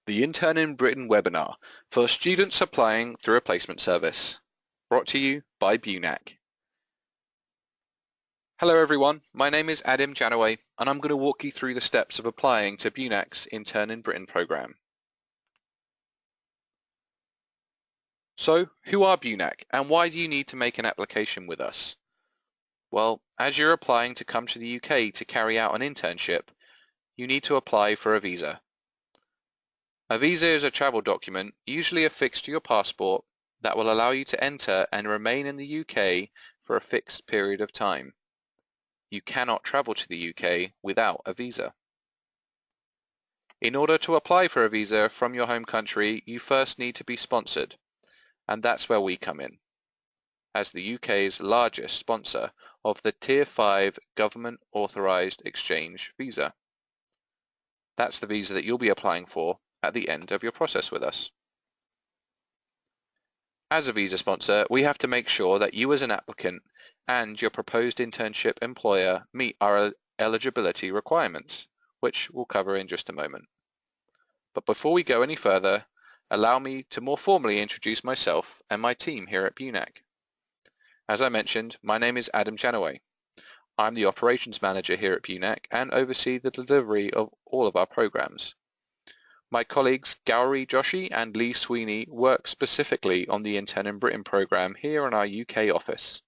The Intern in Britain webinar for students applying through a placement service, brought to you by BUNAC. Hello everyone, my name is Adam Janaway and I'm going to walk you through the steps of applying to BUNAC's Intern in Britain program. So, who are BUNAC and why do you need to make an application with us? Well, as you're applying to come to the UK to carry out an internship, you need to apply for a visa. A visa is a travel document, usually affixed to your passport, that will allow you to enter and remain in the UK for a fixed period of time. You cannot travel to the UK without a visa. In order to apply for a visa from your home country, you first need to be sponsored, and that's where we come in, as the UK's largest sponsor of the Tier 5 government authorised exchange visa. That's the visa that you'll be applying for at the end of your process with us. As a visa sponsor, we have to make sure that you as an applicant and your proposed internship employer meet our eligibility requirements, which we'll cover in just a moment. But before we go any further, allow me to more formally introduce myself and my team here at BUNAC. As I mentioned, my name is Adam Janaway. I'm the operations manager here at BUNAC and oversee the delivery of all of our programs. My colleagues Gowrie Joshi and Lee Sweeney work specifically on the Intern in Britain program here in our UK office,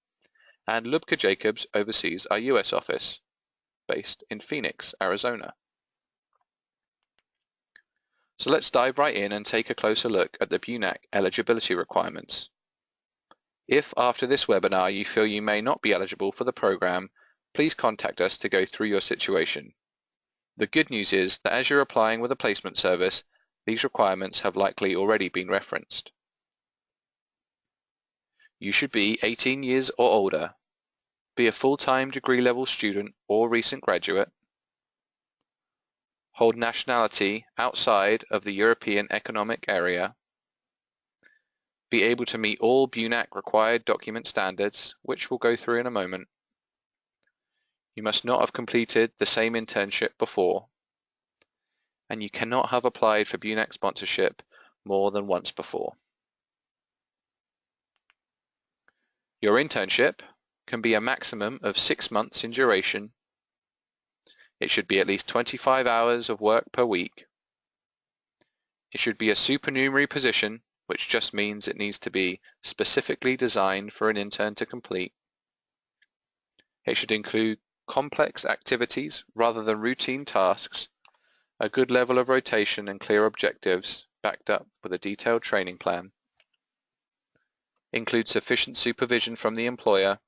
and Lubka Jacobs oversees our US office, based in Phoenix, Arizona. So let's dive right in and take a closer look at the BUNAC eligibility requirements. If after this webinar you feel you may not be eligible for the program, please contact us to go through your situation. The good news is that as you're applying with a placement service, these requirements have likely already been referenced. You should be 18 years or older, be a full-time degree level student or recent graduate, hold nationality outside of the European Economic Area, be able to meet all BUNAC required document standards, which we'll go through in a moment. You must not have completed the same internship before, and you cannot have applied for BUNAC sponsorship more than once before. Your internship can be a maximum of 6 months in duration. It should be at least 25 hours of work per week. It should be a supernumerary position, which just means it needs to be specifically designed for an intern to complete. It should include complex activities rather than routine tasks, a good level of rotation and clear objectives backed up with a detailed training plan. Include sufficient supervision from the employer.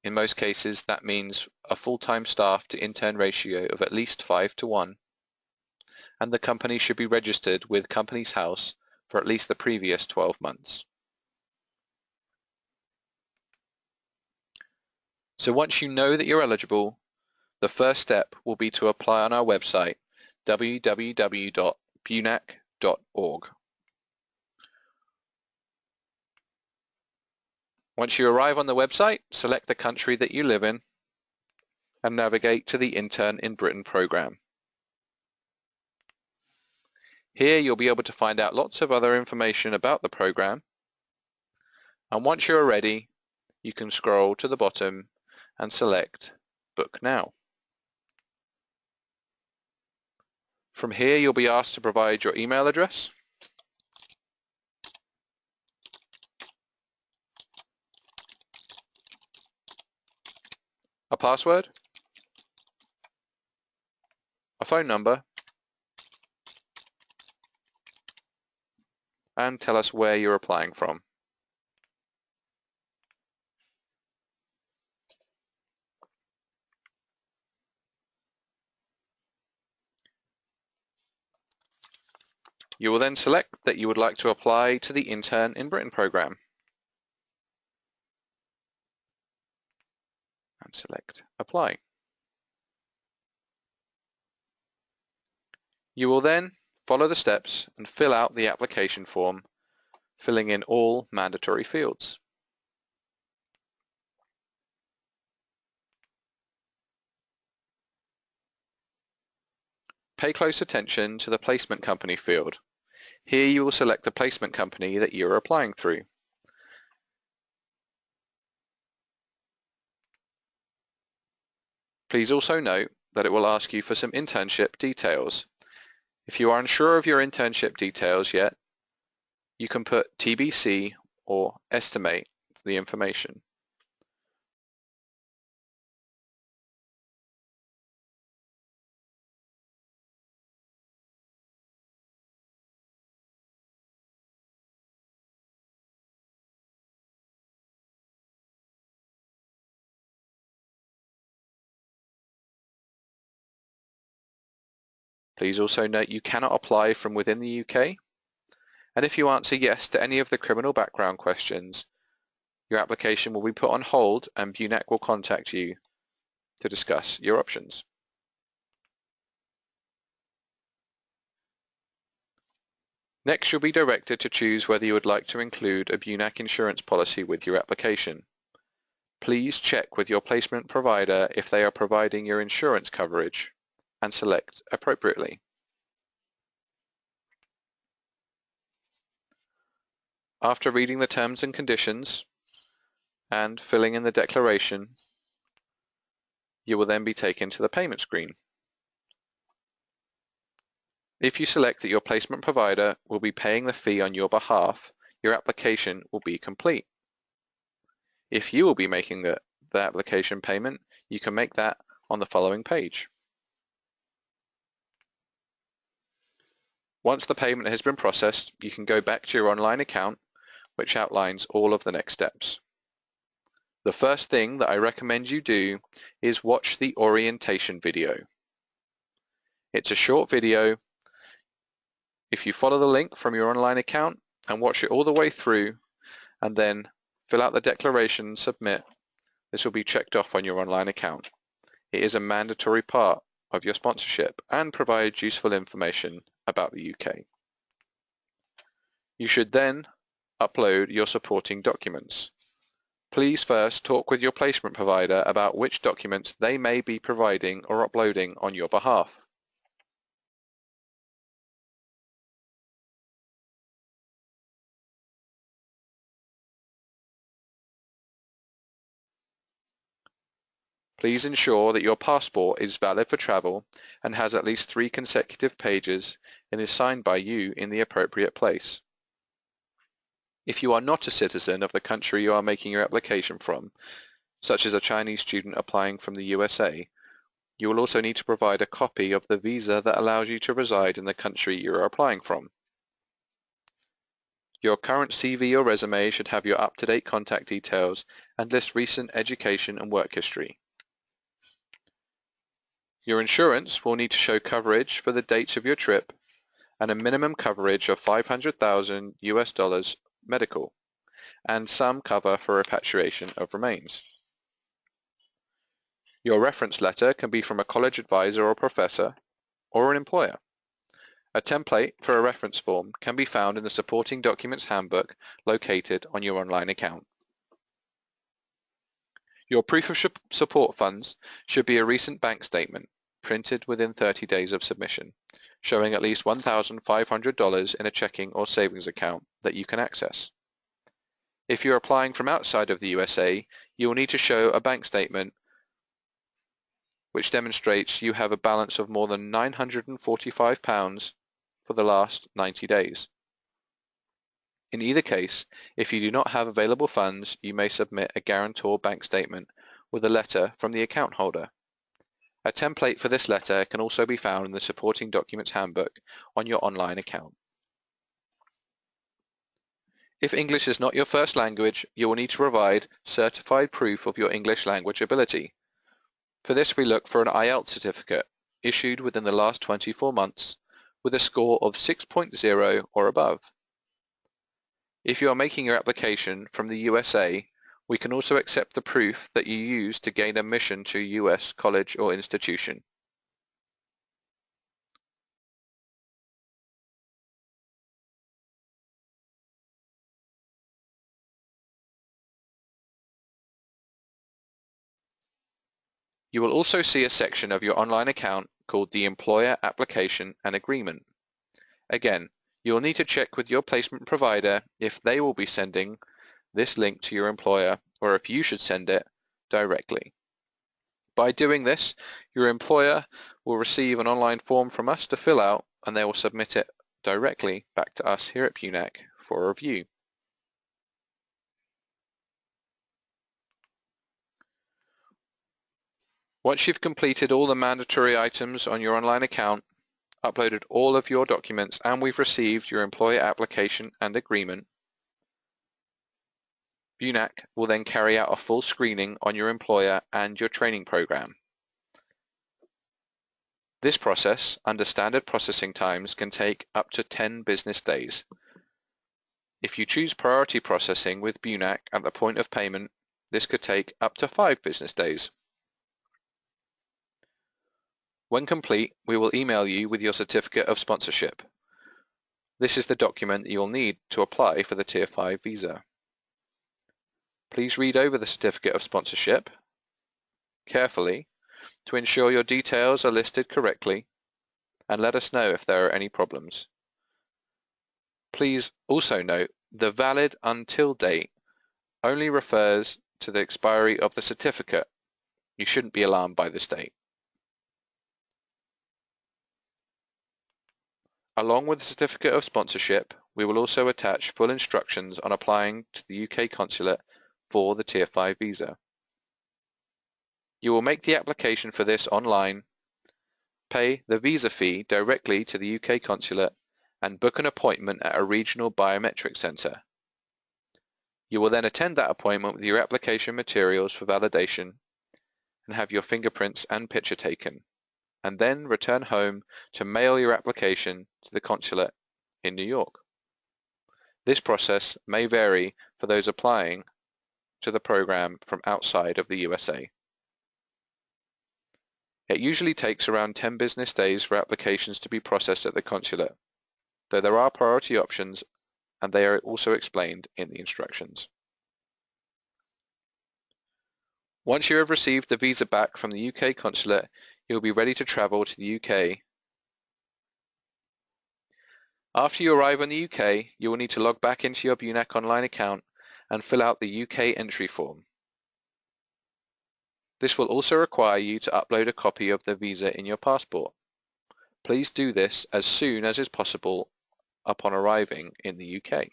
In most cases, that means a full-time staff to intern ratio of at least 5:1, and the company should be registered with Companies House for at least the previous 12 months. So once you know that you're eligible, the first step will be to apply on our website, www.bunac.org. Once you arrive on the website, select the country that you live in and navigate to the Intern in Britain program. Here you'll be able to find out lots of other information about the program, and once you're ready, you can scroll to the bottom and select Book Now. From here you'll be asked to provide your email address, a password, a phone number, and tell us where you're applying from. You will then select that you would like to apply to the Intern in Britain program and select Apply. You will then follow the steps and fill out the application form, filling in all mandatory fields. pay close attention to the placement company field. Here you will select the placement company that you are applying through. Please also note that it will ask you for some internship details. If you are unsure of your internship details yet, you can put TBC or estimate the information. Please also note you cannot apply from within the UK, and if you answer yes to any of the criminal background questions, your application will be put on hold and BUNAC will contact you to discuss your options. Next, you'll be directed to choose whether you would like to include a BUNAC insurance policy with your application. Please check with your placement provider if they are providing your insurance coverage and select appropriately. After reading the terms and conditions and filling in the declaration, you will then be taken to the payment screen. If you select that your placement provider will be paying the fee on your behalf, your application will be complete. If you will be making the application payment, you can make that on the following page. Once the payment has been processed, you can go back to your online account, which outlines all of the next steps. The first thing that I recommend you do is watch the orientation video. It's a short video. If you follow the link from your online account and watch it all the way through and then fill out the declaration and submit, this will be checked off on your online account. It is a mandatory part of your sponsorship and provides useful information about the UK. You should then upload your supporting documents. Please first talk with your placement provider about which documents they may be providing or uploading on your behalf. Please ensure that your passport is valid for travel and has at least 3 consecutive pages and is signed by you in the appropriate place. If you are not a citizen of the country you are making your application from, such as a Chinese student applying from the USA, you will also need to provide a copy of the visa that allows you to reside in the country you are applying from. Your current CV or resume should have your up-to-date contact details and list recent education and work history. Your insurance will need to show coverage for the dates of your trip and a minimum coverage of $500,000 US medical and some cover for repatriation of remains. Your reference letter can be from a college advisor or professor or an employer. A template for a reference form can be found in the Supporting Documents Handbook located on your online account. Your proof of support funds should be a recent bank statement printed within 30 days of submission, showing at least $1,500 in a checking or savings account that you can access. If you're applying from outside of the USA, you will need to show a bank statement which demonstrates you have a balance of more than £945 for the last 90 days. In either case, if you do not have available funds, you may submit a guarantor bank statement with a letter from the account holder. A template for this letter can also be found in the Supporting Documents Handbook on your online account. If English is not your first language, you will need to provide certified proof of your English language ability. For this, we look for an IELTS certificate issued within the last 24 months with a score of 6.0 or above. If you are making your application from the USA, we can also accept the proof that you used to gain admission to a US college or institution. You will also see a section of your online account called the Employer Application and Agreement. Again, you'll need to check with your placement provider if they will be sending this link to your employer or if you should send it directly. By doing this, your employer will receive an online form from us to fill out, and they will submit it directly back to us here at BUNAC for review. Once you've completed all the mandatory items on your online account, uploaded all of your documents, and we've received your employer application and agreement, BUNAC will then carry out a full screening on your employer and your training program. This process, under standard processing times, can take up to 10 business days. If you choose priority processing with BUNAC at the point of payment, this could take up to 5 business days. When complete, we will email you with your certificate of sponsorship. This is the document that you'll need to apply for the Tier 5 visa. Please read over the certificate of sponsorship carefully to ensure your details are listed correctly, and let us know if there are any problems. Please also note the valid until date only refers to the expiry of the certificate. You shouldn't be alarmed by this date. Along with the certificate of sponsorship, we will also attach full instructions on applying to the UK consulate for the Tier 5 visa. You will make the application for this online, pay the visa fee directly to the UK consulate, and book an appointment at a regional biometric centre. You will then attend that appointment with your application materials for validation and have your fingerprints and picture taken, and then return home to mail your application to the consulate in New York. This process may vary for those applying to the program from outside of the USA. It usually takes around 10 business days for applications to be processed at the consulate, though there are priority options and they are also explained in the instructions. Once you have received the visa back from the UK consulate, you'll be ready to travel to the UK. After you arrive in the UK, you will need to log back into your BUNAC online account and fill out the UK entry form. This will also require you to upload a copy of the visa in your passport. Please do this as soon as is possible upon arriving in the UK.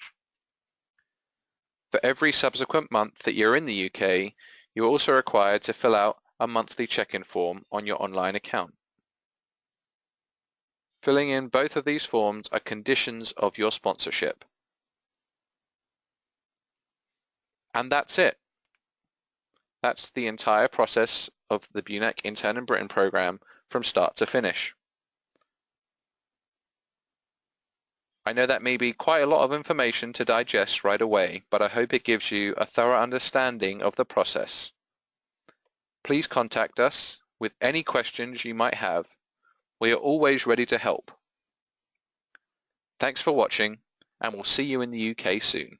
For every subsequent month that you're in the UK, you're also required to fill out a monthly check-in form on your online account. Filling in both of these forms are conditions of your sponsorship. And that's it. That's the entire process of the BUNAC Intern in Britain program from start to finish. I know that may be quite a lot of information to digest right away, but I hope it gives you a thorough understanding of the process. Please contact us with any questions you might have. We are always ready to help. Thanks for watching, and we'll see you in the UK soon.